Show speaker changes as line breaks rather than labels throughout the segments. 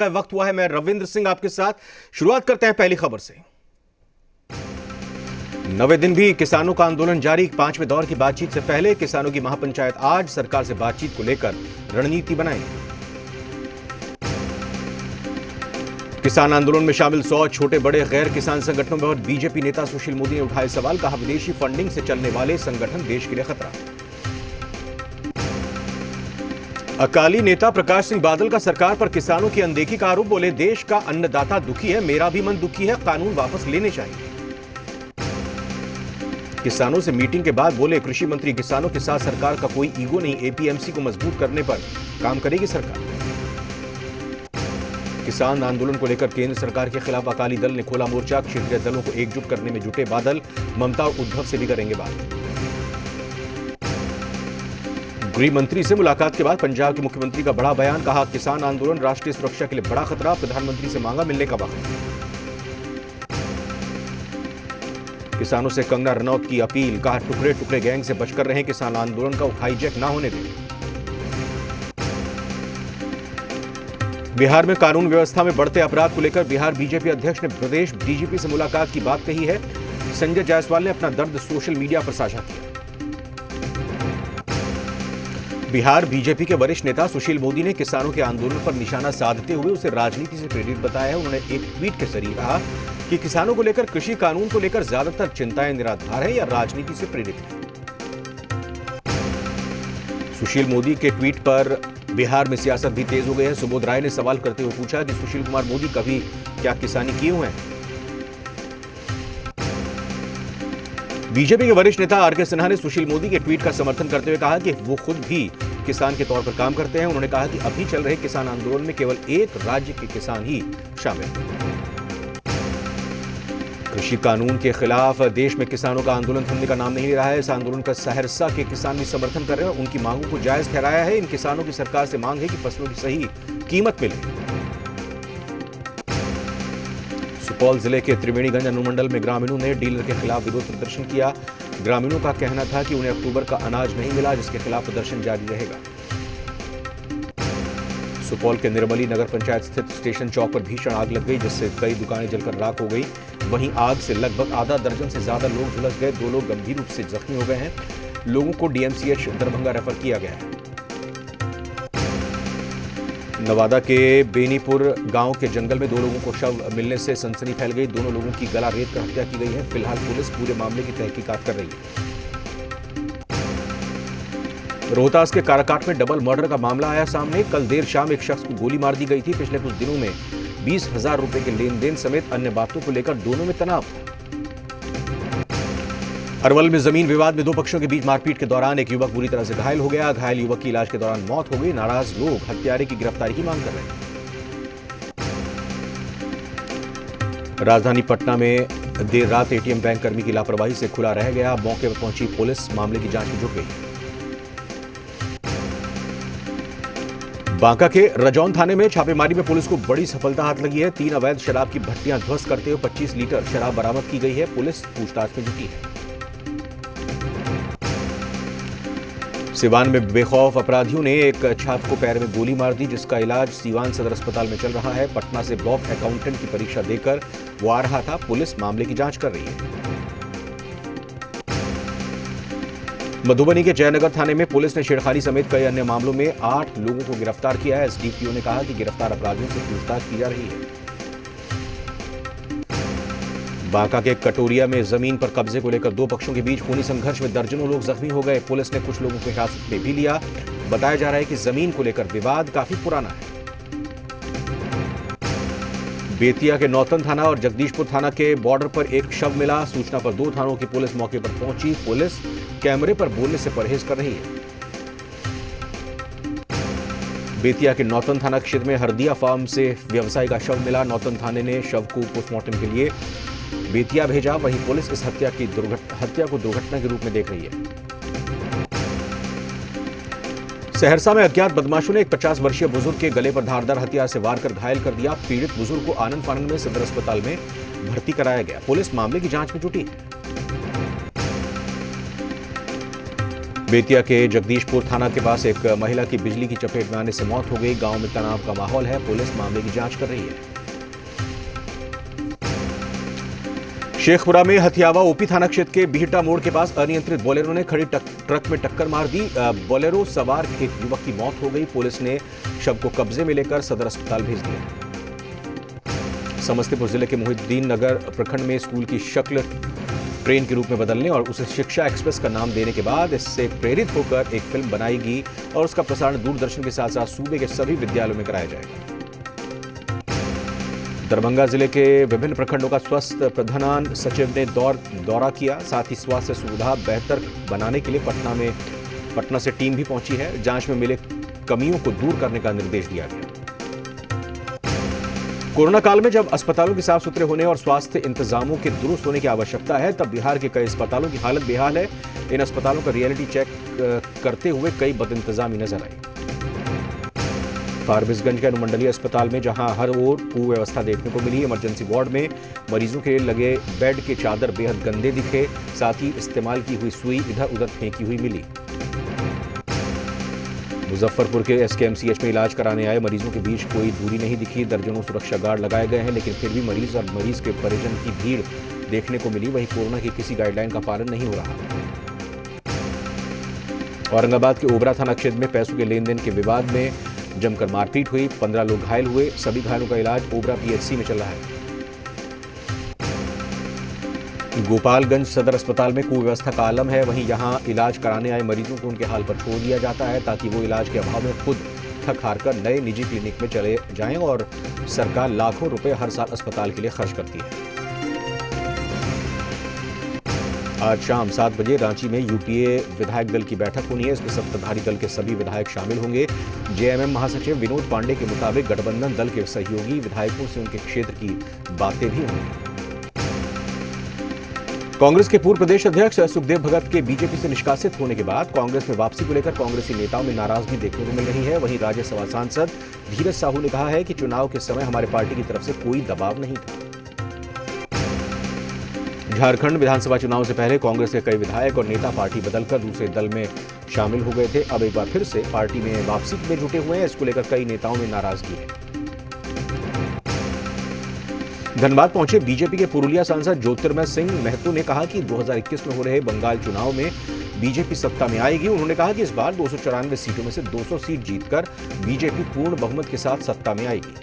का वक्त हुआ है। मैं रविंद्र सिंह आपके साथ शुरुआत करते हैं पहली खबर से। 9वें दिन भी किसानों का आंदोलन जारी। 5वें दौर की बातचीत से पहले किसानों की महापंचायत आज सरकार से बातचीत को लेकर रणनीति बनाएगी। किसान आंदोलन में शामिल 100 छोटे बड़े गैर किसान संगठनों में और बीजेपी नेता सुशील मोदी ने उठाए सवाल। कहा, विदेशी फंडिंग से चलने वाले संगठन देश के लिए खतरा। अकाली नेता प्रकाश सिंह बादल का सरकार पर किसानों की अनदेखी का आरोप। बोले, देश का अन्नदाता दुखी है, मेरा भी मन दुखी है, कानून वापस लेने चाहिए। किसानों से मीटिंग के बाद बोले, कृषि मंत्री, किसानों के साथ सरकार का कोई ईगो नहीं, एपीएमसी को मजबूत करने पर काम करेगी सरकार। किसान आंदोलन को लेकर केंद्र सरकार के खिलाफ अकाली दल ने खोला मोर्चा। क्षेत्रीय दलों को एकजुट करने में जुटे बादल। ममता और उद्धव से भी करेंगे बात। गृह मंत्री से मुलाकात के बाद पंजाब के मुख्यमंत्री का बड़ा बयान। कहा, किसान आंदोलन राष्ट्रीय सुरक्षा के लिए बड़ा खतरा। प्रधानमंत्री से मांगा मिलने का वक्त। किसानों से कंगना रनौत की अपील। कहा, टुकड़े टुकड़े गैंग से बचकर रहें, किसान आंदोलन का हाईजैक ना होने दें। बिहार में कानून व्यवस्था में बढ़ते अपराध को लेकर बिहार बीजेपी अध्यक्ष ने प्रदेश डीजीपी से मुलाकात की बात कही है। संजय जायसवाल ने अपना दर्द सोशल मीडिया पर साझा किया। बिहार बीजेपी के वरिष्ठ नेता सुशील मोदी ने किसानों के आंदोलन पर निशाना साधते हुए उसे राजनीति से प्रेरित बताया है। उन्होंने एक ट्वीट के जरिए कहा कि किसानों को लेकर, कृषि कानून को लेकर ज्यादातर चिंताएं निराधार है या राजनीति से प्रेरित है। सुशील मोदी के ट्वीट पर बिहार में सियासत भी तेज हो गई है। सुबोध राय ने सवाल करते हुए पूछा कि सुशील कुमार मोदी कभी क्या किसानी किए हुए हैं। बीजेपी के वरिष्ठ नेता आरके सिन्हा ने सुशील मोदी के ट्वीट का समर्थन करते हुए कहा कि वो खुद भी किसान के तौर पर काम करते हैं। उन्होंने कहा कि अभी चल रहे किसान आंदोलन में केवल एक राज्य के किसान ही शामिल हैं। कृषि कानून के खिलाफ देश में किसानों का आंदोलन थमने का नाम नहीं ले रहा है। इस आंदोलन का सहरसा के किसान भी समर्थन कर रहे हैं। उनकी मांगों को जायज ठहराया है। इन किसानों की सरकार से मांग है कि फसलों की सही कीमत मिले। सुपौल जिले के त्रिवेणीगंज अनुमंडल में ग्रामीणों ने डीलर के खिलाफ विरोध प्रदर्शन किया। ग्रामीणों का कहना था कि उन्हें अक्टूबर का अनाज नहीं मिला, जिसके खिलाफ प्रदर्शन जारी रहेगा। सुपौल के निर्मली नगर पंचायत स्थित स्टेशन चौक पर भीषण आग लग गई, जिससे कई दुकानें जलकर राख हो गई। वहीं आग से लगभग आधा दर्जन से ज्यादा लोग झुलस गए। 2 लोग गंभीर रूप से जख्मी हो गए हैं। लोगों को डीएमसीएच दरभंगा रेफर किया गया है। नवादा के बेनीपुर गांव के जंगल में 2 लोगों को शव मिलने से सनसनी फैल गई। दोनों लोगों की गला रेत कर हत्या की गई है। फिलहाल पुलिस पूरे मामले की तहकीकात कर रही है। रोहतास के काराकाट में डबल मर्डर का मामला आया सामने। कल देर शाम एक शख्स को गोली मार दी गई थी। पिछले कुछ दिनों में 20,000 रुपए के लेन देन समेत अन्य बातों को लेकर दोनों में तनाव था। अरवल में जमीन विवाद में 2 पक्षों के बीच मारपीट के दौरान एक युवक बुरी तरह से घायल हो गया। घायल युवक की इलाज के दौरान मौत हो गई। नाराज लोग हत्यारे की गिरफ्तारी की मांग कर रहे हैं। राजधानी पटना में देर रात एटीएम बैंक कर्मी की लापरवाही से खुला रह गया। मौके पर पहुंची पुलिस मामले की जांच में जुट गई। बांका के रजौन थाने में छापेमारी में पुलिस को बड़ी सफलता हाथ लगी है। 3 अवैध शराब की भट्टियां ध्वस्त करते हुए 25 लीटर शराब बरामद की गई है। पुलिस पूछताछ में जुटी है। सिवान में बेखौफ अपराधियों ने एक छात्र को पैर में गोली मार दी, जिसका इलाज सिवान सदर अस्पताल में चल रहा है। पटना से ब्लॉक अकाउंटेंट की परीक्षा देकर वो आ रहा था। पुलिस मामले की जांच कर रही है। मधुबनी के जयनगर थाने में पुलिस ने छेड़खानी समेत कई अन्य मामलों में 8 लोगों को गिरफ्तार किया है। एसडीपीओ ने कहा कि गिरफ्तार अपराधियों से पूछताछ की जा रही है। बांका के कटोरिया में जमीन पर कब्जे को लेकर 2 पक्षों के बीच खूनी संघर्ष में दर्जनों लोग जख्मी हो गए। पुलिस ने कुछ लोगों को हिरासत में भी लिया। बताया जा रहा है कि जमीन को लेकर विवाद काफी पुराना है। बेतिया के नौतन थाना और जगदीशपुर थाना के बॉर्डर पर एक शव मिला। सूचना पर 2 थानों की पुलिस मौके पर पहुंची। पुलिस कैमरे पर बोलने से परहेज कर रही है। बेतिया के नौतन थाना क्षेत्र में हरदिया फार्म से व्यवसायी का शव मिला। नौतन थाने ने शव को पोस्टमार्टम के लिए बेतिया भेजा। वहीं पुलिस इस हत्या को दुर्घटना के रूप में देख रही है। सहरसा में अज्ञात बदमाशों ने एक 50 वर्षीय बुजुर्ग के गले पर धारदार हथियार से वार कर घायल कर दिया। पीड़ित बुजुर्ग को आनंद फानंद में सदर अस्पताल में भर्ती कराया गया। पुलिस मामले की जांच में जुटी है। बेतिया के जगदीशपुर थाना के पास एक महिला की बिजली की चपेट में आने से मौत हो गई। गांव में तनाव का माहौल है। पुलिस मामले की जांच कर रही है। शेखपुरा में हथियावा ओपी थाना क्षेत्र के बिहटा मोड़ के पास अनियंत्रित बोलेरो ने खड़ी ट्रक में टक्कर मार दी। बोलेरो सवार एक युवक की मौत हो गई। पुलिस ने शव को कब्जे में लेकर सदर अस्पताल भेज दिया। समस्तीपुर जिले के मोहिउद्दीन नगर प्रखंड में स्कूल की शक्ल ट्रेन के रूप में बदलने और उसे शिक्षा एक्सप्रेस का नाम देने के बाद इससे प्रेरित होकर एक फिल्म बनाएगी और उसका प्रसारण दूरदर्शन के साथ साथ सूबे के सभी विद्यालयों में कराया जाएगा। दरभंगा जिले के विभिन्न प्रखंडों का स्वास्थ्य प्रधान सचिव ने दौरा किया। साथ ही स्वास्थ्य सुविधा बेहतर बनाने के लिए पटना से टीम भी पहुंची है। जांच में मिले कमियों को दूर करने का निर्देश दिया गया। कोरोना काल में जब अस्पतालों के साफ सुथरे होने और स्वास्थ्य इंतजामों के दुरुस्त होने की आवश्यकता है, तब बिहार के कई अस्पतालों की हालत बेहाल है। इन अस्पतालों का रियलिटी चेक करते हुए कई बदइंतजामी नजर आई। फारबिसगंज के अनुमंडलीय अस्पताल में जहां हर ओर कुव्यवस्था देखने को मिली। इमरजेंसी वार्ड में मरीजों के लगे बेड के चादर बेहद गंदे दिखे। साथ ही इस्तेमाल की हुई सुई इधर उधर फेंकी हुई मिली। मुजफ्फरपुर के एसकेएमसीएच में इलाज कराने आए मरीजों के बीच कोई दूरी नहीं दिखी। दर्जनों सुरक्षा गार्ड लगाए गए हैं, लेकिन फिर भी मरीज और मरीज के परिजन की भीड़ देखने को मिली। वहीं कोरोना की किसी गाइडलाइन का पालन नहीं हो रहा। औरंगाबाद के ओबरा थाना क्षेत्र में पैसों के लेन देन के विवाद में जमकर मारपीट हुई। 15 लोग घायल हुए। सभी घायलों का इलाज ओबरा पीएचसी में चल रहा है। गोपालगंज सदर अस्पताल में कुव्यवस्था का आलम है। वहीं यहां इलाज कराने आए मरीजों को उनके हाल पर छोड़ दिया जाता है ताकि वो इलाज के अभाव में खुद थक हार कर नए निजी क्लिनिक में चले जाएं और सरकार लाखों रुपए हर साल अस्पताल के लिए खर्च करती है। आज शाम 7 बजे रांची में यूपीए विधायक दल की बैठक होनी है। इसमें सत्ताधारी दल के सभी विधायक शामिल होंगे। जेएमएम महासचिव विनोद पांडे के मुताबिक गठबंधन दल के सहयोगी विधायकों से उनके क्षेत्र की बातें भी होंगी। कांग्रेस के पूर्व प्रदेश अध्यक्ष सुखदेव भगत के बीजेपी से निष्कासित होने के बाद कांग्रेस में वापसी को लेकर कांग्रेसी नेताओं में नाराजगी देखने को मिल रही है। वहीं राज्यसभा सांसद धीरज साहू ने कहा है कि चुनाव के समय हमारे पार्टी की तरफ से कोई दबाव नहीं था। झारखंड विधानसभा चुनाव से पहले कांग्रेस के कई विधायक और नेता पार्टी बदलकर दूसरे दल में शामिल हो गए थे। अब एक बार फिर से पार्टी में वापसी में जुटे हुए हैं। इसको लेकर कई नेताओं में नाराजगी है। धनबाद पहुंचे बीजेपी के पुरुलिया सांसद ज्योतिर्मय सिंह महतो ने कहा कि 2021 में हो रहे बंगाल चुनाव में बीजेपी सत्ता में आएगी। उन्होंने कहा कि इस बार 294 सीटों में से 200 सीट जीतकर बीजेपी पूर्ण बहुमत के साथ सत्ता में आएगी।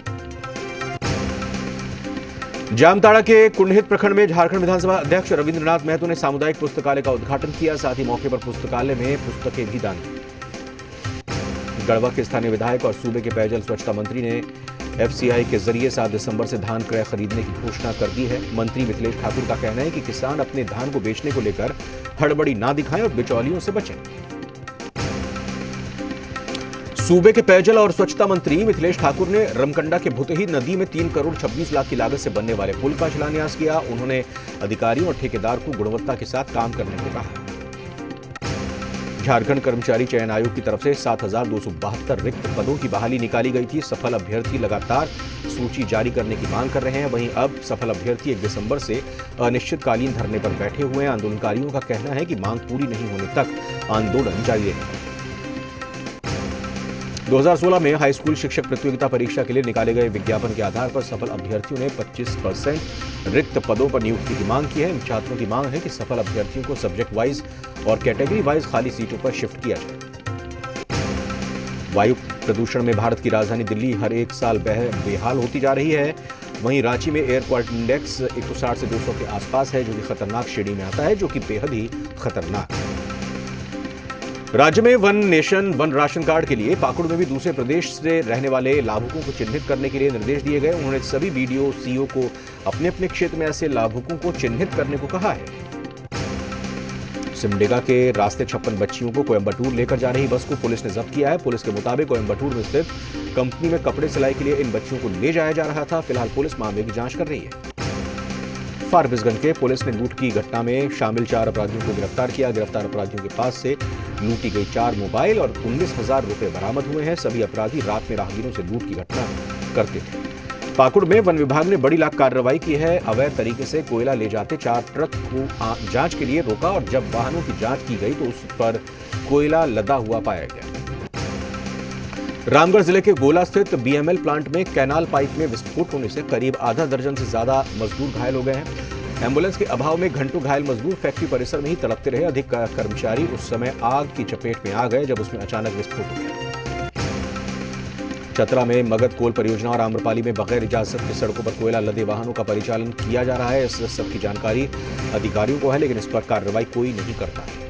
जामताड़ा के कुंडहित प्रखंड में झारखंड विधानसभा अध्यक्ष रविंद्रनाथ महतो ने सामुदायिक पुस्तकालय का उद्घाटन किया। साथ ही मौके पर पुस्तकालय में पुस्तकें भी दान की। गढ़वा के स्थानीय विधायक और सूबे के पेयजल स्वच्छता मंत्री ने एफसीआई के जरिए 7 दिसंबर से धान क्रय खरीदने की घोषणा कर दी है। मंत्री मिथिलेश ठाकुर का कहना है कि किसान अपने धान को बेचने को लेकर हड़बड़ी ना दिखाएं और बिचौलियों से बचें। सूबे के पेयजल और स्वच्छता मंत्री मिथिलेश ठाकुर ने रमकंडा के भुतही नदी में 3 करोड़ 26 लाख की लागत से बनने वाले पुल का शिलान्यास किया। उन्होंने अधिकारियों और ठेकेदार को गुणवत्ता के साथ काम करने को कहा। झारखंड कर्मचारी चयन आयोग की तरफ से 7,272 रिक्त पदों की बहाली निकाली गई थी। सफल अभ्यर्थी लगातार सूची जारी करने की मांग कर रहे हैं। वहीं अब सफल अभ्यर्थी 1 दिसंबर से अनिश्चितकालीन धरने पर बैठे हुए हैं। आंदोलनकारियों का कहना है कि मांग पूरी नहीं होने तक आंदोलन जारी रहेगा। 2016 में हाईस्कूल शिक्षक प्रतियोगिता परीक्षा के लिए निकाले गए विज्ञापन के आधार पर सफल अभ्यर्थियों ने 25% रिक्त पदों पर नियुक्ति की मांग की है। इन छात्रों की मांग है कि सफल अभ्यर्थियों को सब्जेक्ट वाइज और कैटेगरी वाइज खाली सीटों पर शिफ्ट किया जाए। वायु प्रदूषण में भारत की राजधानी दिल्ली हर एक साल बेहाल होती जा रही है। वहीं रांची में एयर क्वालिटी इंडेक्स 160 से 200 के आसपास है, जो कि खतरनाक श्रेणी में आता है, जो कि बेहद ही खतरनाक है। राज्य में one nation one ration card के लिए पाकुड़ में भी दूसरे प्रदेश से रहने वाले लाभुकों को चिन्हित करने के लिए निर्देश दिए गए। उन्होंने सभी बीडीओ सीओ को अपने अपने क्षेत्र में ऐसे लाभुकों को चिन्हित करने को कहा है। सिमडेगा के रास्ते 56 बच्चियों को कोयंबटूर लेकर जा रही बस को पुलिस ने जब्त किया है। पुलिस के मुताबिक कोयंबटूर में स्थित कंपनी में कपड़े सिलाई के लिए इन बच्चियों को ले जाया जा रहा था। फिलहाल पुलिस मामले की जांच कर रही है। फारबिसगंज के पुलिस ने लूट की घटना में शामिल 4 अपराधियों को गिरफ्तार किया। गिरफ्तार अपराधियों के पास से लूटी गई 4 मोबाइल और 19,000 रुपए बरामद हुए हैं। सभी अपराधी रात में राहगीरों से लूट की घटना करते थे। पाकुड़ में वन विभाग ने बड़ी कार्रवाई की है। अवैध तरीके से कोयला ले जाते 4 ट्रक को जांच के लिए रोका और जब वाहनों की जांच की गई तो उस पर कोयला लदा हुआ पाया गया। रामगढ़ जिले के गोला स्थित बीएमएल प्लांट में कैनाल पाइप में विस्फोट होने से करीब आधा दर्जन से ज्यादा मजदूर घायल हो गए हैं। एम्बुलेंस के अभाव में घंटों घायल मजदूर फैक्ट्री परिसर में ही तड़पते रहे। अधिक कर्मचारी उस समय आग की चपेट में आ गए जब उसमें अचानक विस्फोट हो गया। चतरा में मगध कोल परियोजना और आम्रपाली में बगैर इजाजत के सड़कों पर कोयला लदे वाहनों का परिचालन किया जा रहा है। इस सब की जानकारी अधिकारियों को है, लेकिन इस पर कार्रवाई कोई नहीं करता है।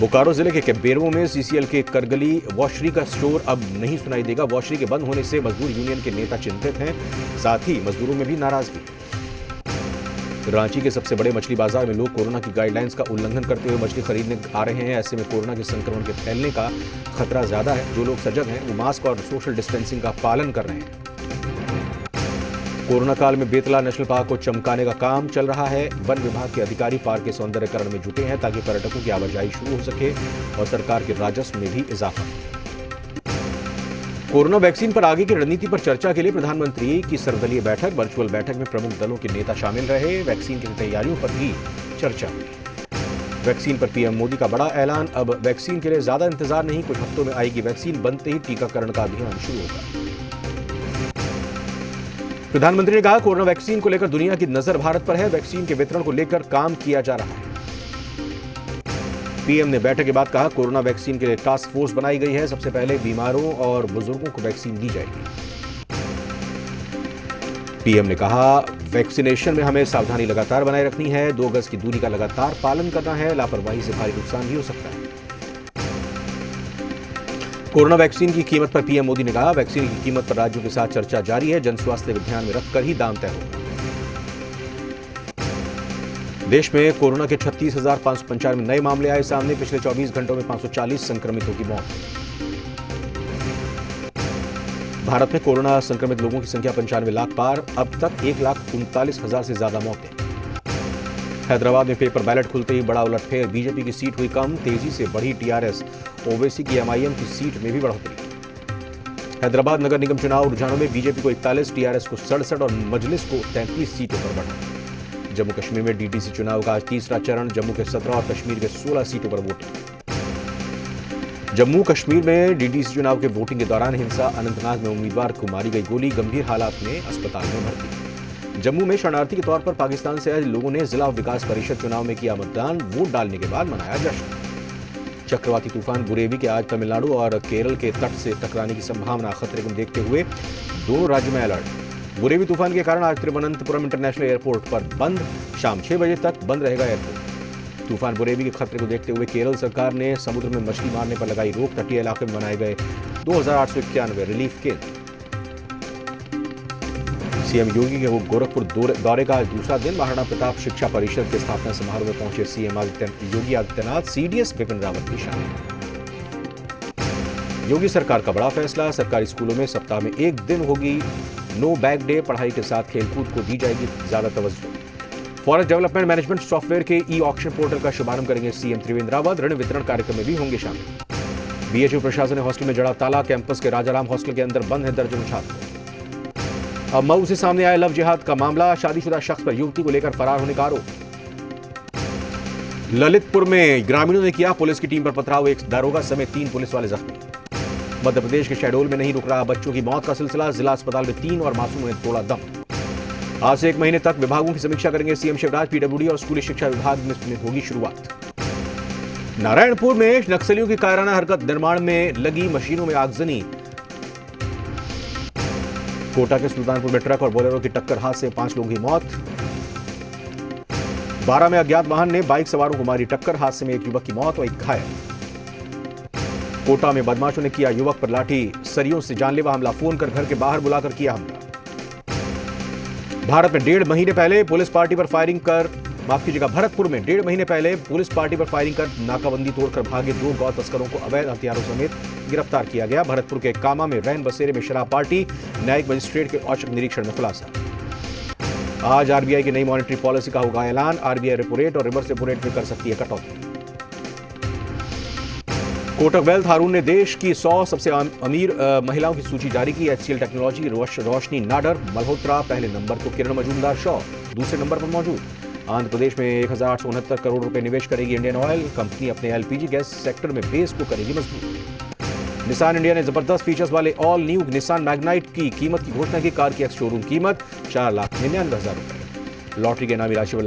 बोकारो जिले के केबेरो में सीसीएल के करगली वॉशरी का स्टोर अब नहीं सुनाई देगा। वॉशरी के बंद होने से मजदूर यूनियन के नेता चिंतित हैं, साथ ही मजदूरों में भी नाराजगी। रांची के सबसे बड़े मछली बाजार में लोग कोरोना की गाइडलाइंस का उल्लंघन करते हुए मछली खरीदने आ रहे हैं। ऐसे में कोरोना के संक्रमण के फैलने का खतरा ज्यादा है। जो लोग सजग हैं वो मास्क और सोशल डिस्टेंसिंग का पालन कर रहे हैं। कोरोना काल में बेतला नेशनल पार्क को चमकाने का काम चल रहा है। वन विभाग के अधिकारी पार्क के सौंदर्यीकरण में जुटे हैं ताकि पर्यटकों की आवाजाही शुरू हो सके और सरकार के राजस्व में भी इजाफा। कोरोना वैक्सीन पर आगे की रणनीति पर चर्चा के लिए प्रधानमंत्री की सर्वदलीय बैठक। वर्चुअल बैठक में प्रमुख दलों के नेता शामिल रहे। वैक्सीन की तैयारियों पर भी चर्चा हुई। वैक्सीन पर पीएम मोदी का बड़ा ऐलान। अब वैक्सीन के लिए ज्यादा इंतजार नहीं, कुछ हफ्तों में आएगी वैक्सीन। बनते ही टीकाकरण का अभियान शुरू होगा। प्रधानमंत्री ने कहा, कोरोना वैक्सीन को लेकर दुनिया की नजर भारत पर है। वैक्सीन के वितरण को लेकर काम किया जा रहा है। पीएम ने बैठक के बाद कहा, कोरोना वैक्सीन के लिए टास्क फोर्स बनाई गई है। सबसे पहले बीमारों और बुजुर्गों को वैक्सीन दी जाएगी। पीएम ने कहा, वैक्सीनेशन में हमें सावधानी लगातार बनाए रखनी है। 2 गज की दूरी का लगातार पालन करना है। लापरवाही से भारी नुकसान भी हो सकता है। कोरोना वैक्सीन की कीमत पर पीएम मोदी ने कहा, वैक्सीन की कीमत पर राज्यों के साथ चर्चा जारी है। जन स्वास्थ्य को ध्यान में रखकर ही दाम तय होगा। देश में कोरोना के 36,595 नए मामले आए सामने। पिछले 24 घंटों में 540 संक्रमितों की मौत। भारत में कोरोना संक्रमित लोगों की संख्या 95 लाख पार। अब तक 1,39,000 से ज्यादा मौतें। हैदराबाद में पेपर बैलेट खुलते ही बड़ा उलटफेर। बीजेपी की सीट हुई कम, तेजी से बढ़ी टीआरएस। ओवैसी की एमआईएम की सीट में भी बढ़ोतरी। हैदराबाद नगर निगम चुनाव रुझानों में बीजेपी को 41, टीआरएस को 67 और मजलिस को 33 सीटों पर बढ़ा। जम्मू कश्मीर में डीडीसी चुनाव का आज तीसरा चरण। जम्मू के 17 और कश्मीर के 16 सीटों पर वोटिंग। जम्मू कश्मीर में डीडीसी चुनाव के वोटिंग के दौरान हिंसा। अनंतनाग में उम्मीदवार को मारी गई गोली, गंभीर हालात में अस्पताल में भर्ती। जम्मू में शरणार्थी के तौर पर पाकिस्तान से आए लोगों ने जिला विकास परिषद चुनाव में किया मतदान। वोट डालने के बाद मनाया जश्न। चक्रवाती तूफान बुरेवी के आज तमिलनाडु और केरल के तट से टकराने की संभावना। खतरे को देखते हुए दोनों राज्यों में अलर्ट। बुरेवी तूफान के कारण आज तिरुवनंतपुरम इंटरनेशनल एयरपोर्ट पर बंद। शाम 6 बजे तक बंद रहेगा एयरपोर्ट। तूफान बुरेवी के खतरे को देखते हुए केरल सरकार ने समुद्र में मछली मारने पर लगाई रोक। तटीय इलाके में बनाए गए 2891 रिलीफ केंद्र। सीएम योगी के गोरखपुर दौरे का आज दूसरा दिन। महाराणा प्रताप शिक्षा परिषद के स्थापना समारोह में पहुंचे सीएम योगी आदित्यनाथ। सीडीएस बिपिन रावत भी शामिल। योगी सरकार का बड़ा फैसला। सरकारी स्कूलों में सप्ताह में 1 दिन होगी नो बैग डे। पढ़ाई के साथ खेलकूद को दी जाएगी ज्यादा तवज्जो। फॉरेस्ट डेवलपमेंट मैनेजमेंट सॉफ्टवेयर के ई ऑक्शन पोर्टल का शुभारंभ करेंगे सीएम त्रिवेंद्र रावत। ऋण वितरण कार्यक्रम में भी होंगे शामिल। बीएचयू प्रशासन ने हॉस्टल में जड़ा ताला। कैंपस के राजाराम हॉस्टल के अंदर बंद है दर्जनों छात्र। अब मऊ से सामने आया लव जिहाद का मामला। शादीशुदा शख्स पर युवती को लेकर फरार होने का आरोप। ललितपुर में ग्रामीणों ने किया पुलिस की टीम पर पथराव। एक दारोगा समेत 3 पुलिस वाले जख्मी। मध्य प्रदेश के शहडोल में नहीं रुक रहा बच्चों की मौत का सिलसिला। जिला अस्पताल में 3 और मासूमों ने तोड़ा दम। आज से 1 महीने तक विभागों की समीक्षा करेंगे सीएम शिवराज। पीडब्ल्यूडी और स्कूली शिक्षा विभाग में होगी शुरुआत। नारायणपुर में नक्सलियों की कायराना हरकत। निर्माण में लगी मशीनों में आगजनी। कोटा के सुल्तानपुर में ट्रक और बोलेरो की टक्कर हादसे 5 लोगों की मौत। 12 में अज्ञात वाहन ने बाइक सवारों को मारी टक्कर। हादसे में 1 युवक की मौत और 1 घायल। कोटा में बदमाशों ने किया युवक पर लाठी सरियों से जानलेवा हमला। फोन कर घर के बाहर बुलाकर किया हमला। भारत में 1.5 महीने पहले पुलिस पार्टी पर फायरिंग कर भरतपुर में 1.5 महीने पहले पुलिस पार्टी पर फायरिंग कर नाकाबंदी तोड़कर भागे 2 गौ तस्करों को अवैध हथियारों समेत गिरफ्तार किया गया। भरतपुर के कामा में रैन बसेरे में शराब पार्टी। न्यायिक मजिस्ट्रेट के औचक निरीक्षण में खुलासा। आज आरबीआई की नई मॉनेटरी पॉलिसी का होगा ऐलान। आरबीआई रेपो रेट और रिवर्स रेपो रेट में कर सकती है कटौती। कोटक वेल्थ हारून ने देश की 100 सबसे अमीर महिलाओं की सूची जारी की। एचसीएल टेक्नोलॉजी रोशनी नाडर मल्होत्रा पहले नंबर तो किरण मजूमदार शॉ दूसरे नंबर पर मौजूद। आंध्र प्रदेश में 1,869 करोड़ रुपए निवेश करेगी इंडियन ऑयल। कंपनी अपने एलपीजी गैस सेक्टर में बेस को करेगी मजबूत। निसान इंडिया ने जबरदस्त फीचर्स वाले ऑल न्यू निसान मैग्नाइट की कीमत की घोषणा की। कार की एक्स शोरूम कीमत 4,99,000 रुपए। लॉटरी के नामी राशि पर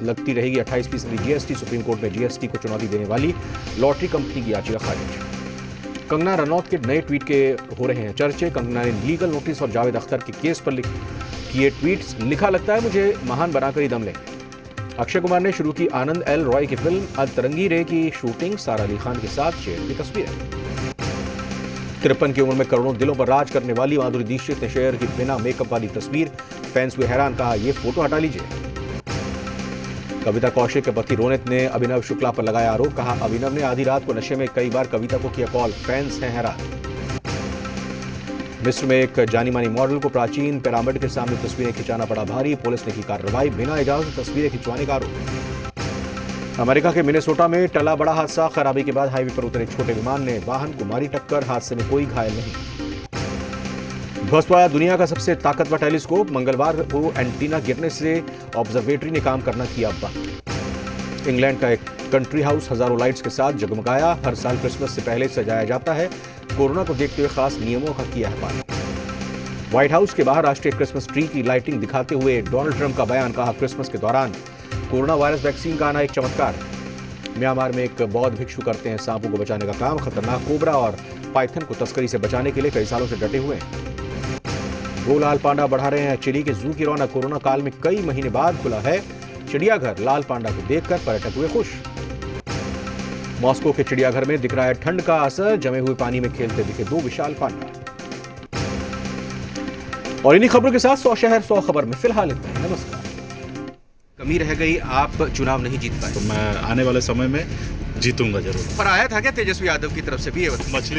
लगती रहेगी 28% जीएसटी। सुप्रीम कोर्ट में जीएसटी को चुनौती देने वाली लॉटरी कंपनी की याचिका खारिज। कंगना रनौत के नए ट्वीट के हो रहे हैं चर्चे। कंगना ने लीगल नोटिस और जावेद अख्तर के केस पर किए ट्वीट्स। लिखा, लगता है मुझे महान बनाकर ही दम लेंगे। अक्षय कुमार ने शुरू की आनंद एल रॉय की फिल्म अतरंगी रे की शूटिंग। सारा अली खान के साथ शेयर की तस्वीरें। 53 की उम्र में करोड़ों दिलों पर राज करने वाली माधुरी दीक्षित ने शेयर की बिना मेकअप वाली तस्वीर। फैंस हुए हैरान, कहा ये फोटो हटा लीजिए। कविता कौशिक के पति रोनित ने अभिनव शुक्ला पर लगाया आरोप। कहा अभिनव ने आधी रात को नशे में कई बार कविता को किया कॉल। फैंस हैं हैरान। मिस्र में एक जानी मानी मॉडल को प्राचीन पिरामिड के सामने तस्वीरें खिंचाना पड़ा भारी। पुलिस ने की कार्रवाई। बिना इजाजत तस्वीरें खिंचवाने का आरोप। अमेरिका के मिनेसोटा में टला बड़ा हादसा। खराबी के बाद हाईवे पर उतरे छोटे विमान ने वाहन को मारी टक्कर। हादसे में कोई घायल नहीं। ध्वस्त हुआ दुनिया का सबसे ताकतवर टेलीस्कोप। मंगलवार को एंटीना गिरने से ऑब्जर्वेटरी ने काम करना किया बंद। इंग्लैंड का एक कंट्री हाउस हजारों लाइट्स के साथ जगमगाया। हर साल क्रिसमस से पहले सजाया जाता है। कोरोना को देखते हुए खास नियमों का किया है पालन। व्हाइट हाउस के बाहर राष्ट्रीय क्रिसमस ट्री की लाइटिंग दिखाते हुए डोनाल्ड ट्रंप का बयान। कहा क्रिसमस के दौरान कोरोना वायरस वैक्सीन का आना एक चमत्कार है। म्यांमार में एक बौद्ध भिक्षु करते हैं सांपों को बचाने का काम। खतरनाक कोबरा और पाइथन को तस्करी से बचाने के लिए कई सालों से डटे हुए हैं। दो लाल पांडा बढ़ा रहे हैं चिली के जू की रौनक। कोरोना काल में कई महीने बाद खुला है चिड़ियाघर। लाल पांडा को देखकर पर्यटक हुए खुश। मॉस्को के चिड़ियाघर में दिख रहा है ठंड का असर। जमे हुए पानी में खेलते दिखे दो विशाल पांडा। और इन्हीं खबरों के साथ 100 शहर 100 खबर में फिलहाल इतना ही। नमस्कार। कमी रह गई, आप चुनाव नहीं जीत पाए।
तो मैं आने वाले समय में जीतूंगा जरूर।
पर आया था क्या तेजस्वी यादव की तरफ से भी ये
मछली